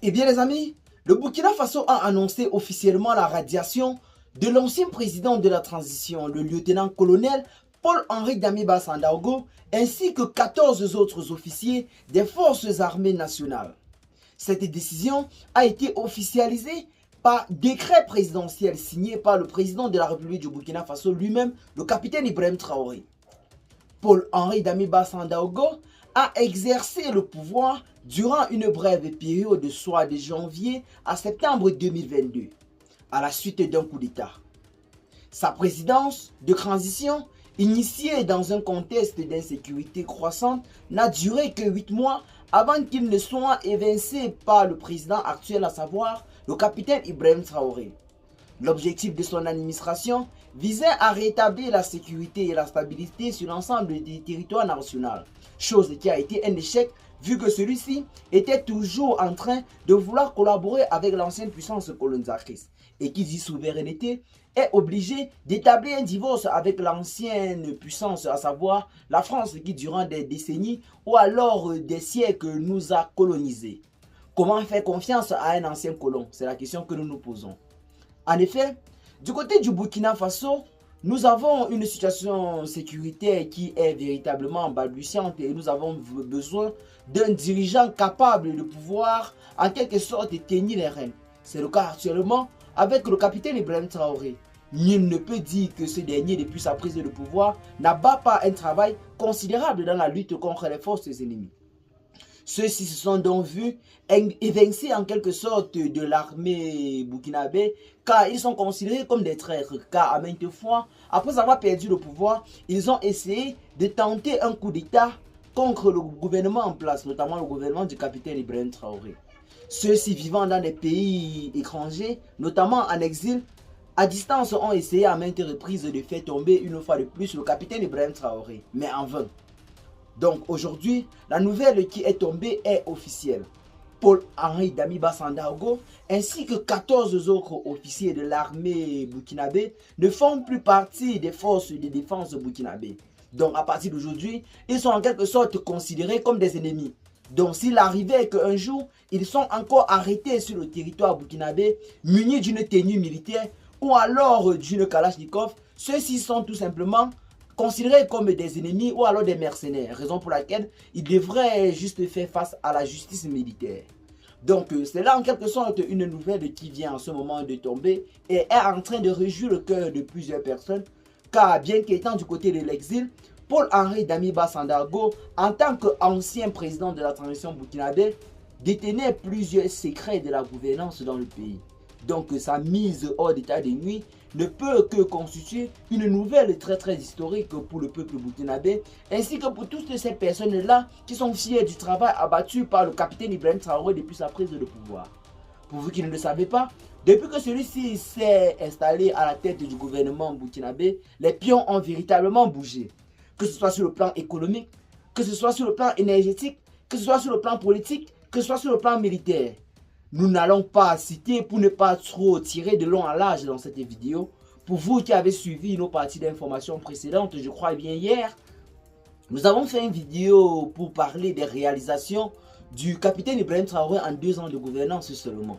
Eh bien les amis, le Burkina Faso a annoncé officiellement la radiation de l'ancien président de la transition, le lieutenant-colonel Paul-Henri Damiba Sandaogo, ainsi que 14 autres officiers des forces armées nationales. Cette décision a été officialisée par décret présidentiel signé par le président de la République du Burkina Faso lui-même, le capitaine Ibrahim Traoré. Paul-Henri Damiba Sandaogo a exercé le pouvoir durant une brève période, soit de janvier à septembre 2022, à la suite d'un coup d'État. Sa présidence de transition, initiée dans un contexte d'insécurité croissante, n'a duré que 8 mois avant qu'il ne soit évincé par le président actuel, à savoir le capitaine Ibrahim Traoré. L'objectif de son administration visait à rétablir la sécurité et la stabilité sur l'ensemble du territoire national, chose qui a été un échec vu que celui-ci était toujours en train de vouloir collaborer avec l'ancienne puissance colonisatrice et qui dit souveraineté est obligé d'établir un divorce avec l'ancienne puissance, à savoir la France qui durant des décennies ou alors des siècles nous a colonisés. Comment faire confiance à un ancien colon? C'est la question que nous nous posons. En effet, du côté du Burkina Faso, nous avons une situation sécuritaire qui est véritablement balbutiante et nous avons besoin d'un dirigeant capable de pouvoir en quelque sorte tenir les rênes. C'est le cas actuellement avec le capitaine Ibrahim Traoré. Nul ne peut dire que ce dernier, depuis sa prise de pouvoir, n'abat pas un travail considérable dans la lutte contre les forces ennemies. Ceux-ci se sont donc vus évincés en quelque sorte de l'armée burkinabé car ils sont considérés comme des traîtres. Car à maintes fois, après avoir perdu le pouvoir, ils ont essayé de tenter un coup d'État contre le gouvernement en place, notamment le gouvernement du capitaine Ibrahim Traoré. Ceux-ci vivant dans des pays étrangers, notamment en exil, à distance ont essayé à maintes reprises de faire tomber une fois de plus le capitaine Ibrahim Traoré, mais en vain. Donc aujourd'hui, la nouvelle qui est tombée est officielle. Paul-Henri Damiba Sandaogo ainsi que 14 autres officiers de l'armée burkinabé ne font plus partie des forces de défense burkinabé. Donc à partir d'aujourd'hui, ils sont en quelque sorte considérés comme des ennemis. Donc s'il arrivait qu'un jour, ils sont encore arrêtés sur le territoire burkinabé, munis d'une tenue militaire ou alors d'une kalachnikov, ceux-ci sont tout simplement considérés comme des ennemis ou alors des mercenaires, raison pour laquelle ils devraient juste faire face à la justice militaire. Donc c'est là en quelque sorte une nouvelle qui vient en ce moment de tomber et est en train de réjouir le cœur de plusieurs personnes, car bien qu'étant du côté de l'exil, Paul-Henri Damiba Sandaogo, en tant qu'ancien président de la transition burkinabé, détenait plusieurs secrets de la gouvernance dans le pays. Donc sa mise hors d'état de nuit ne peut que constituer une nouvelle très historique pour le peuple burkinabé, ainsi que pour toutes ces personnes-là qui sont fiers du travail abattu par le capitaine Ibrahim Traoré depuis sa prise de pouvoir. Pour vous qui ne le savez pas, depuis que celui-ci s'est installé à la tête du gouvernement burkinabé, les pions ont véritablement bougé. Que ce soit sur le plan économique, que ce soit sur le plan énergétique, que ce soit sur le plan politique, que ce soit sur le plan militaire. Nous n'allons pas citer pour ne pas trop tirer de long en large dans cette vidéo. Pour vous qui avez suivi nos parties d'informations précédentes, je crois bien hier, nous avons fait une vidéo pour parler des réalisations du capitaine Ibrahim Traoré en 2 ans de gouvernance seulement.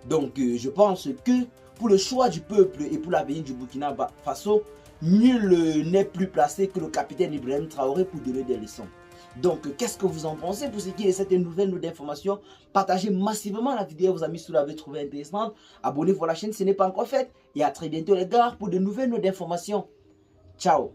Donc je pense que pour le choix du peuple et pour l'avenir du Burkina Faso, nul n'est plus placé que le capitaine Ibrahim Traoré pour donner des leçons. Donc, qu'est-ce que vous en pensez pour ce qui est de cette nouvelle note d'information? Partagez massivement la vidéo, vos amis, si vous l'avez trouvée intéressante. Abonnez-vous à la chaîne si ce n'est pas encore fait. Et à très bientôt les gars pour de nouvelles notes d'information. Ciao.